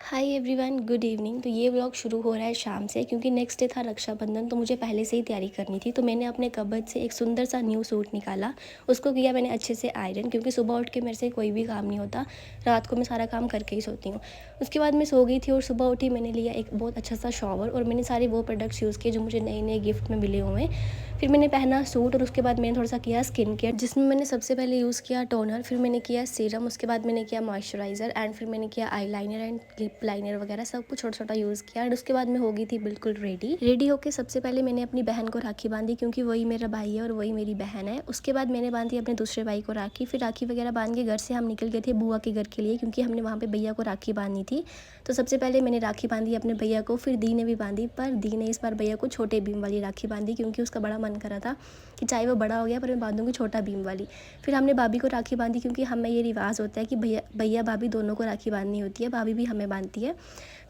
Hi everyone, good evening. तो ये vlog शुरू हो रहा है शाम से क्योंकि नेक्स्ट डे था रक्षाबंधन। तो मुझे पहले से ही तैयारी करनी थी। तो मैंने अपने कबर्ड से एक सुंदर सा न्यू सूट निकाला। उसको किया मैंने अच्छे से आयरन, क्योंकि सुबह उठ के मेरे से कोई भी काम नहीं होता। रात को मैं सारा काम करके ही सोती हूँ। उसके बाद मैं सो गई थी और सुबह उठी, मैंने लिया एक बहुत अच्छा सा शॉवर और मैंने सारे वो प्रोडक्ट्स यूज़ किए जो मुझे नए नए गिफ्ट में मिले हुए हैं। फिर मैंने पहना सूट और उसके बाद मैंने थोड़ा सा किया स्किन केयर, जिसमें मैंने सबसे पहले यूज़ किया टोनर, फिर मैंने किया सीरम, उसके बाद मैंने किया मॉइस्चराइज़र एंड फिर मैंने किया eye liner and lip liner वगैरह सब कुछ छोटा छोटा यूज़ किया। एंड उसके बाद मैं हो गई थी बिल्कुल रेडी होके सबसे पहले मैंने अपनी बहन को राखी बांधी, क्योंकि वही मेरा भाई है और वही मेरी बहन है। उसके बाद मैंने बांधी अपने दूसरे भाई को राखी। फिर राखी वगैरह बांध के घर से हम निकल गए थे बुआ के घर के लिए, क्योंकि हमने वहाँ पे भैया को राखी बांधनी थी। तो सबसे पहले मैंने राखी बांधी अपने भैया को, फिर दी ने भी बांधी, पर दी ने इस बार भैया को छोटे बीम वाली राखी बांधी, क्योंकि उसका बड़ा मन कर रहा था कि चाहे वो बड़ा हो गया पर मैं बांधूंगी छोटा बीम वाली। फिर हमने भाभी को राखी बांधी, क्योंकि हमें ये रिवाज होता है कि भैया भैया भाभी दोनों को राखी बांधनी होती है, भाभी भी हमें बांधती है।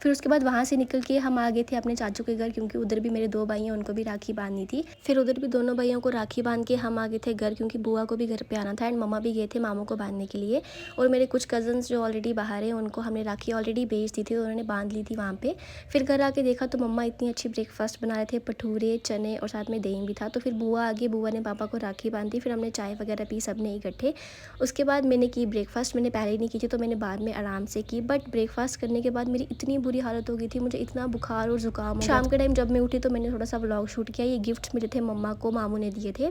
फिर उसके बाद वहाँ से निकल के हम आ गए थे अपने चाचू के घर, क्योंकि उधर भी मेरे दो भाई हैं, उनको भी राखी बांधनी थी। फिर उधर भी दोनों भाइयों को राखी बांध के हम आ गए थे घर, क्योंकि बुआ को भी घर पे आना था एंड मम्मा भी गए थे मामू को बांधने के लिए। और मेरे कुछ कजन्स जो ऑलरेडी बाहर हैं उनको हमने राखी ऑलरेडी भेज दी थी, तो उन्होंने बांध ली थी वहाँ पे। फिर घर आके देखा तो मम्मा इतनी अच्छी ब्रेकफास्ट बना रहे थे, भटूरे चने और साथ में दही भी था। तो फिर बुआ आ गई, बुआ ने पापा को राखी बांधी, फिर हमने चाय वगैरह पी सबने इकट्ठे। उसके बाद मैंने की ब्रेकफास्ट, मैंने पहले ही नहीं की थी तो मैंने बाद में आराम से की। बट ब्रेकफास्ट करने के बाद मेरी इतनी बुरी हालत हो गई थी, मुझे इतना बुखार और ज़ुकाम हो गया। शाम के टाइम जब मैं उठी तो मैंने थोड़ा सा व्लॉग शूट किया। ये गिफ्ट्स मिले थे मम्मा को, मामू ने दिए थे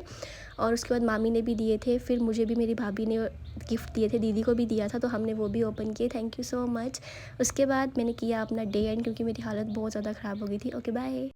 और उसके बाद मामी ने भी दिए थे। फिर मुझे भी मेरी भाभी ने गिफ्ट दिए थे, दीदी को भी दिया था, तो हमने वो भी ओपन किए। Thank you so much. उसके बाद मैंने किया अपना डे एंड, क्योंकि मेरी हालत बहुत ज़्यादा ख़राब हो गई थी। Okay bye.